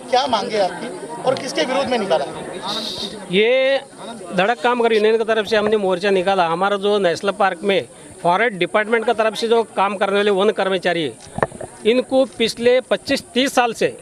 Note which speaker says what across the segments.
Speaker 1: क्या मांगे आपकी और किसके विरोध में निकाला?
Speaker 2: ये धड़क कामगार यूनियन की तरफ से हमने मोर्चा निकाला। हमारा जो नेशनल पार्क में फॉरेस्ट डिपार्टमेंट की तरफ से जो काम करने वाले वन कर्मचारी है, इनको पिछले 25-30 साल से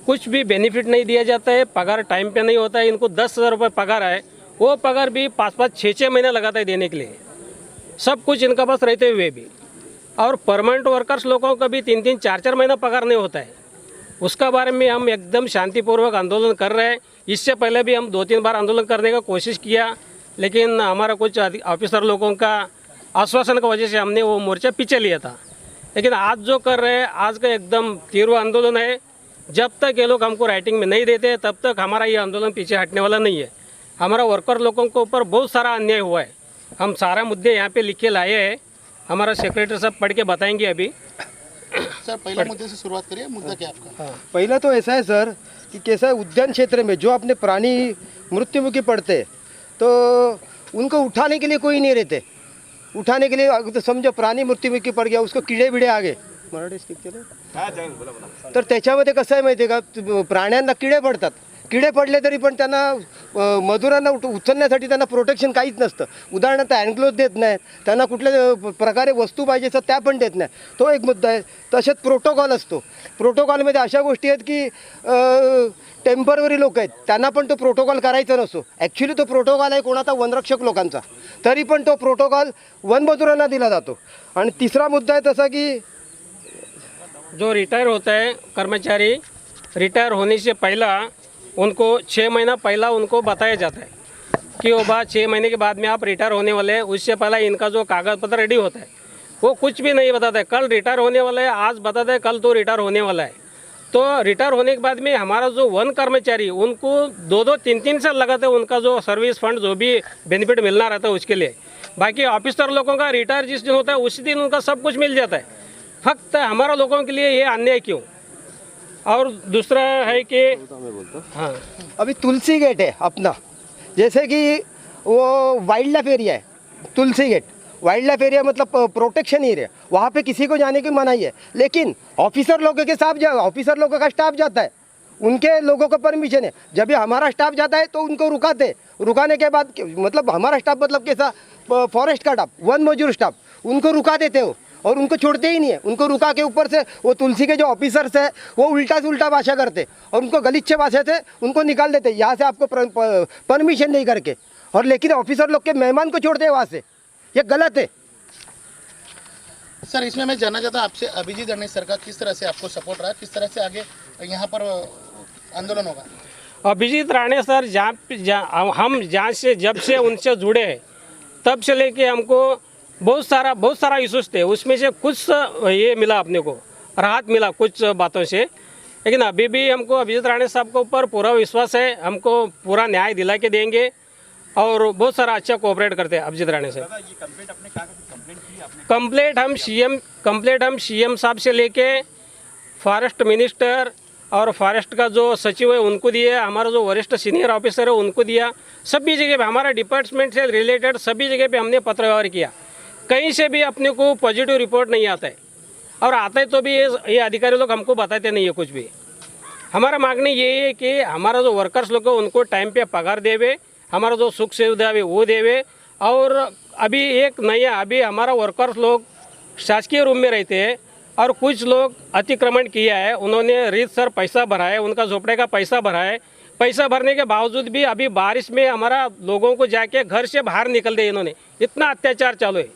Speaker 2: कुछ भी बेनिफिट नहीं दिया जाता है, पगार टाइम पे नहीं होता है। इनको 10,000 रुपये पगार है, वो पगार भी 5-5, 6-6 महीने लगाता है देने के लिए, सब कुछ इनका पास रहते हुए भी। और परमानेंट वर्कर्स लोगों का भी 3-3, 4-4 महीना पगार नहीं होता है। उसका बारे में हम एकदम शांतिपूर्वक आंदोलन कर रहे हैं। इससे पहले भी हम 2-3 बार आंदोलन करने का कोशिश किया, लेकिन हमारा कुछ ऑफिसर लोगों का आश्वासन की वजह से हमने वो मोर्चा पीछे लिया था। लेकिन आज जो कर रहे हैं, आज का एकदम तीव्र आंदोलन है। जब तक ये लोग हमको राइटिंग में नहीं देते, तब तक हमारा ये आंदोलन पीछे हटने वाला नहीं है। हमारा वर्कर लोगों के ऊपर बहुत सारा अन्याय हुआ है। हम सारा मुद्दे यहाँ पे लिख के लाए हैं। हमारा सेक्रेटरी साहब पढ़ के बताएंगे अभी।
Speaker 1: सर, पहले मुद्दे से शुरुआत करिए। मुद्दा क्या आपका?
Speaker 3: हाँ, पहला तो ऐसा है सर कि कैसा है, उद्यान क्षेत्र में जो अपने प्राणी मृत्युमुखी पड़ते हैं, तो उनको उठाने के लिए कोई नहीं रहते। उठाने के लिए तो समझो प्राणी मृत्युमुखी पड़ गया, उसको किडे बिडे आगे मराठी स्टिक तर त्याच्यामध्ये कसं आहे माहिती आहे का, प्राण्यांना किडे पडतात. किडे पडले तरी पण त्यांना मजुरांना उचलण्यासाठी त्यांना प्रोटेक्शन काहीच नसतं. उदाहरणार्थ अँग्लोज देत नाहीत, त्यांना कुठल्या प्रकारे वस्तू पाहिजे तर त्या पण देत नाही. तो एक मुद्दा आहे. तसेच प्रोटोकॉल असतो. प्रोटोकॉलमध्ये अशा गोष्टी आहेत की टेम्पररी लोक आहेत, त्यांना पण तो प्रोटोकॉल करायचा नसतो. ॲक्च्युली तो प्रोटोकॉल आहे कोणाचा, वनरक्षक लोकांचा, तरी पण तो प्रोटोकॉल वनमजुरांना दिला जातो. आणि तिसरा मुद्दा आहे तसा की
Speaker 2: जो रिटायर होता है कर्मचारी, रिटायर होने से पहला उनको 6 महीना पहला उनको बताया जाता है कि वो बात 6 महीने के बाद में आप रिटायर होने वाले हैं। उससे पहला इनका जो कागज़ पत्र रेडी होता है, वो कुछ भी नहीं बताता है। कल रिटायर होने वाला है, आज बताता है कल तो रिटायर होने वाला है। तो रिटायर होने के बाद में हमारा जो वन कर्मचारी, उनको 2-2, 3-3 साल लगाते हैं उनका जो सर्विस फंड जो भी बेनिफिट मिलना रहता है उसके लिए। बाकी ऑफिसर लोगों का रिटायर जिस दिन होता है उसी दिन उनका सब कुछ मिल जाता है। फक्त हमारा लोगों के लिए ये अन्याय क्यों? और दूसरा है कि हाँ,
Speaker 3: अभी तुलसी गेट है अपना, जैसे कि वो वाइल्ड लाइफ एरिया है। तुलसी गेट वाइल्ड लाइफ एरिया मतलब प्रोटेक्शन एरिया, वहाँ पे किसी को जाने की मनाही है। लेकिन ऑफिसर लोगों के साथ ऑफिसर लोगों का स्टाफ जाता है, उनके लोगों का परमिशन है। जब भी हमारा स्टाफ जाता है तो उनको रुकाते, रुकाने के बाद मतलब हमारा स्टाफ मतलब कैसा, फॉरेस्ट का स्टाफ, वन मजदूर स्टाफ, उनको रुका देते हो और उनको छोड़ते ही नहीं है। उनको रुका के ऊपर से वो तुलसी के जो ऑफिसर्स है वो उल्टा से उल्टा भाषा करते और उनको गलीचे भाषा से उनको निकाल देते, यहाँ से आपको परमिशन नहीं करके। और लेकिन ऑफिसर लोग के मेहमान को छोड़ते हैं वहाँ से, ये गलत है।
Speaker 1: सर, इसमें मैं जानना चाहता हूँ आपसे, अभिजीत राणे सर का किस तरह से आपको सपोर्ट रहा, किस तरह से आगे यहाँ पर आंदोलन होगा?
Speaker 2: अभिजीत राणे सर हम जहाँ से जब से उनसे जुड़े हैं तब से लेके हमको बहुत सारा इशूज़ थे। उसमें से कुछ ये मिला, अपने को राहत मिला कुछ बातों से। लेकिन अभी भी हमको अभिजीत राणे साहब के ऊपर पूरा विश्वास है, हमको पूरा न्याय दिला के देंगे और बहुत सारा अच्छा कोऑपरेट करते हैं अभिजीत राणे साहब। कंप्लेंट हम सीएम साहब से लेके फॉरेस्ट मिनिस्टर और फॉरेस्ट का जो सचिव है उनको दिया, हमारा जो वरिष्ठ सीनियर ऑफिसर है उनको दिया, सभी जगह पे हमारा डिपार्टमेंट से रिलेटेड सभी जगह पे हमने पत्र व्यवहार किया। कहीं से भी अपने को पॉजिटिव रिपोर्ट नहीं आता है, और आता है तो भी ये अधिकारी लोग हमको बताते नहीं है कुछ भी। हमारा मांगनी ये है कि हमारा जो वर्कर्स लोग है उनको टाइम पे पगार देवे, हमारा जो सुख सुविधा है वो देवे। और अभी एक नया अभी हमारा वर्कर्स लोग शासकीय रूम में रहते हैं और कुछ लोग अतिक्रमण किया है, उन्होंने रीतसर पैसा भरा है, उनका झोपड़े का पैसा भरा है। पैसा भरने के बावजूद भी अभी बारिश में हमारा लोगों को जाके घर से बाहर निकल दिए इन्होंने, इतना अत्याचार चालू है।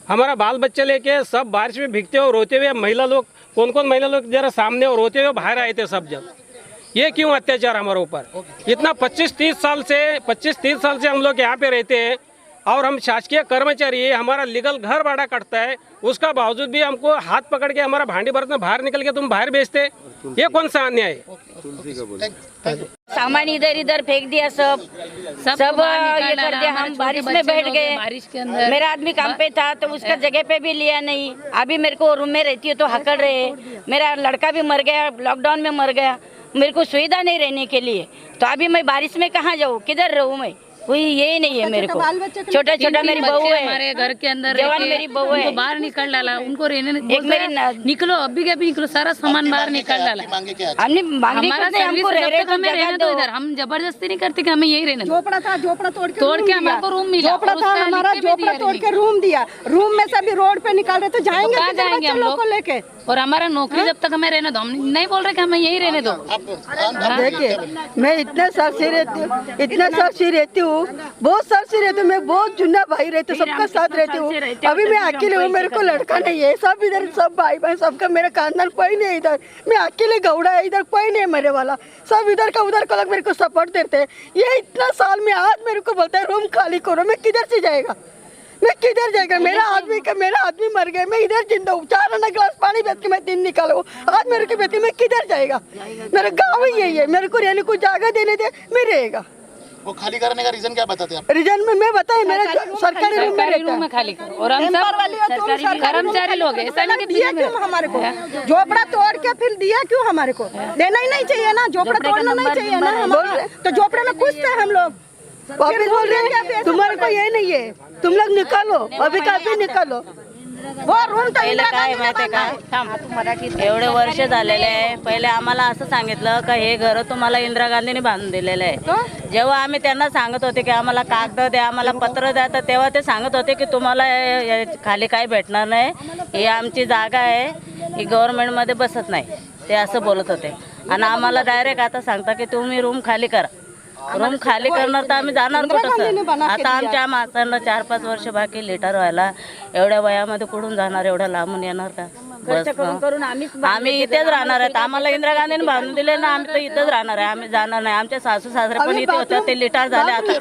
Speaker 2: हमारा बाल बच्चे लेके सब बारिश में भीगते हुए रोते हुए, महिला लोग कौन कौन महिला लोग जरा सामने और रोते हुए बाहर आए थे सब जब। ये क्यों अत्याचार हमारे ऊपर? इतना 25-30 साल से हम लोग यहाँ पे रहते हैं और हम शासकीय कर्मचारी है, हमारा लीगल घर भाड़ा कटता है, उसका बावजूद भी हमको हाथ पकड़ के हमारा भांडी बर्तन बाहर निकल के तुम बाहर बेचते, ये कौन सा अन्याय है?
Speaker 4: सामान इधर इधर फेंक दिया, सब ये कर दिया। हम बारिश में बैठ गए,
Speaker 5: बारिश के अंदर
Speaker 4: मेरा आदमी काम पे था तो उसका जगह पे भी लिया नहीं। अभी मेरे को रूम में रहती है तो हकड़ रहे, मेरा लड़का भी मर गया, लॉकडाउन में मर गया, मेरे को सुविधा नहीं रहने के लिए। तो अभी मैं बारिश में कहाँ जाऊँ, किधर रहूँ मैं? कोई ये नहीं है मेरे को। छोटा छोटा मेरी बहू है,
Speaker 5: हमारे घर के अंदर
Speaker 4: जवान मेरी बहू है,
Speaker 5: बाहर निकल डाला, उनको रहने
Speaker 4: एक मेरी
Speaker 5: निकलो, अभी के अभी निकलो, सारा सामान बाहर निकल डाला।
Speaker 1: मांगे क्या?
Speaker 4: हमने मांगनी
Speaker 5: हमारा
Speaker 4: कुछ नहीं, हमको
Speaker 5: सर्विस
Speaker 4: रह
Speaker 5: जब तक हमें रहने दो इधर, हम जबरदस्ती नहीं करते कि हमें यही रहने दो।
Speaker 6: झोपड़ा था, झोपड़ा तोड़
Speaker 5: के हमारे को रूम मिला,
Speaker 6: झोपड़ा था हमारा, झोपड़ा तोड़ के रूम दिया। रूम में से भी रोड पे निकाल रहे तो जाएंगे
Speaker 5: कहाँ
Speaker 6: किधर
Speaker 5: जाएंगे हम
Speaker 6: बच्चे
Speaker 5: लोग
Speaker 6: को लेके?
Speaker 5: और हमारा नौकरी जब तक हमें रहने दो, हम नहीं बोल रहे कि हमें यही रहने दो।
Speaker 6: देखिए, मैं इतने साल से रहती हूँ, बहुत साल से रहती हूँ, मैं बहुत जुन्ना भाई रहते, सबका साथ रहती हूँ। अभी मैं अकेले हूँ, मेरे को लड़का नहीं है, सब इधर सब भाई बहन सबका, मेरा खानदान कोई नहीं है इधर। मैं अकेले गौड़ा है, इधर कोई नहीं है मेरे वाला, सब इधर का उधर का लोग मेरे को सपोर्ट देते हैं। ये इतना साल में आज मेरे को बोलता है रूम खाली करो, मैं किधर से जाएगा, मैं किधर जाएगा? मेरा आदमी मर गया, मैं इधर जिंदा हूँ, 4 आना गिलास पानी बेच के मैं दिन निकाला हूँ, आज मेरे के बेटी मैं किधर जाएगा? मेरा गाँव ही यही है, मेरे को रहने को जगह देने दे, मैं रहेगा।
Speaker 1: वो खाली करने का रीजन क्या बताते हैं आप?
Speaker 6: रीजन में मैं बताए, मेरा सरकारी रूम में
Speaker 5: सरकारी
Speaker 6: रहता
Speaker 5: रूम में
Speaker 6: है।
Speaker 5: खाली करो, और हम सब सरकारी कर्मचारी लोग हैं, ऐसा नहीं कि
Speaker 6: दिया क्यों हमारे को? झोपड़ा तोड़ के फिर दिया क्यों हमारे को? देना ही नहीं चाहिए ना, झोपड़ा तोड़ना नहीं चाहिए ना हमारा। तो झोपड़े में खुश थे हम लोग, वापिस बोल रहे हैं तुम्हारे को ये नहीं है, तुम लोग निकालो, अभी का अभी निकालो। वो रूम
Speaker 4: पहिलं काय माहिती का, एवढे वर्ष झालेले आहे, पहिले आम्हाला असं सांगितलं का हे घर तुम्हाला इंदिरा गांधीने बांधून दिलेलं आहे। जेव्हा आम्ही त्यांना सांगत होते की आम्हाला कागद द्या, आम्हाला पत्र द्या, तर तेव्हा ते सांगत होते की तुम्हाला खाली काही भेटणार नाही, ही आमची जागा आहे, ही गव्हर्नमेंटमध्ये बसत नाही, ते असं बोलत होते। आणि आम्हाला डायरेक्ट आता सांगता की तुम्ही रूम खाली करा। रूम खाली करणार तर आम्ही जाणार कुठं सर? आता आमच्या माणसांना 4-5 वर्ष बाकी लिटर व्हायला, एवढ्या वयामध्ये कुठून जाणार, एवढ्या लांबून येणार का? आम्ही इथेच राहणार आहेत, आम्हाला इंदिरा गांधीने बांधून दिले ना, आम्ही तर इथेच राहणार आहे, आम्ही जाणार नाही। आमचे सासू सासरे पण इथे होते, ते लिटार झाले आता।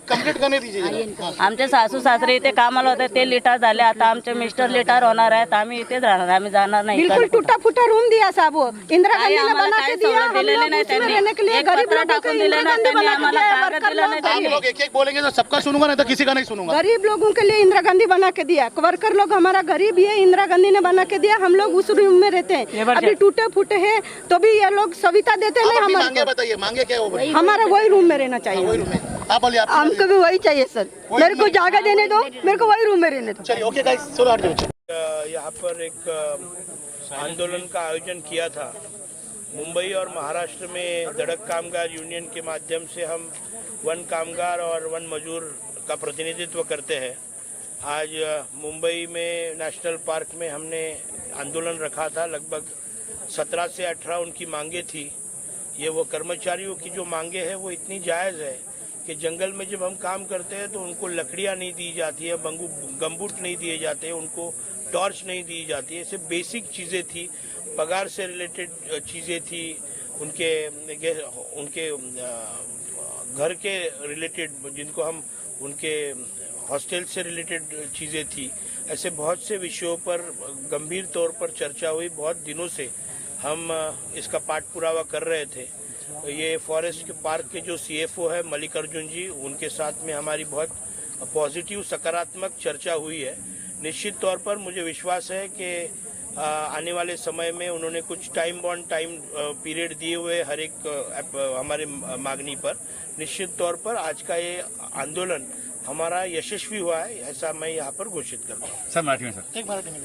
Speaker 1: कंप्लीट करने दीजिए।
Speaker 4: आमचे सासू सासरे इथे कामाला होते, ते लिटार झाले आता, आमचे मिस्टर लिटार होणार आहेत, आम्ही इथेच राहणार, आम्ही जाणार नाही।
Speaker 6: बिल्कुल टूटा फूटा रूम दिया साहब, वो इंदिरा गांधी ने बना के दिया, हम लोग उसमें रहने के लिए गरीब लोगों को इंदिरा गांधी बना के दिया, वर्कर लोग
Speaker 1: आप लोग एक एक बोलेंगे तो सबका सुनूंगा, नहीं तो किसी का नहीं सुनूंगा।
Speaker 6: गरीब लोगों के लिए इंदिरा गांधी बना के दिया, वर्कर लोग हमारा गरीब ही है, इंदिरा गांधी ने बना के दिया, हम लोग उस रूम में रहते हैं। अभी टूटे फूटे हैं तो भी ये लोग सविता देते नहीं
Speaker 1: मांगे
Speaker 6: हमारे,
Speaker 1: बताइए, मांगे क्या है?
Speaker 6: हमारा वही रूम में रहना
Speaker 1: वही
Speaker 6: चाहिए।
Speaker 1: रूम में आप बोलिए,
Speaker 6: हमको भी वही चाहिए सर, मेरे को जगह देने दो, मेरे को वही रूम में रहने दो।
Speaker 1: चलिए ओके गाइस, चलो हट जाओ।
Speaker 7: यहाँ पर एक आंदोलन का आयोजन किया था। मुंबई और महाराष्ट्र में सड़क कामगार यूनियन के माध्यम से हम वन कामगार और वन मजदूर का प्रतिनिधित्व करते हैं। आज मुंबई में नेशनल पार्क में हमने आंदोलन रखा था। लगभग 17 से 18 उनकी मांगे थी। ये वो कर्मचारियों की जो मांगे हैं वो इतनी जायज़ है कि जंगल में जब हम काम करते हैं तो उनको लकड़ियाँ नहीं दी जाती है, गमबूट नहीं दिए जाते, उनको टॉर्च नहीं दी जाती है। ऐसे बेसिक चीज़ें थी, पगार से रिलेटेड चीज़ें थी, उनके घर के रिलेटेड, जिनको हम उनके हॉस्टल से रिलेटेड चीज़ें थी। ऐसे बहुत से विषयों पर गंभीर तौर पर चर्चा हुई। बहुत दिनों से हम इसका पाठ पुरावा कर रहे थे। ये फॉरेस्ट के पार्क के जो CFO है मल्लिकार्जुन जी, उनके साथ में हमारी बहुत पॉजिटिव सकारात्मक चर्चा हुई है। निश्चित तौर पर मुझे विश्वास है कि आने वाले समय में उन्होंने कुछ टाइम पीरियड दिए हुए हर एक हमारे मांगनी पर। निश्चित तौर पर आज का ये आंदोलन हमारा यशस्वी हुआ है, ऐसा मैं यहाँ पर घोषित करता हूँ।
Speaker 8: सर मराठी में सर
Speaker 1: एक मराठी में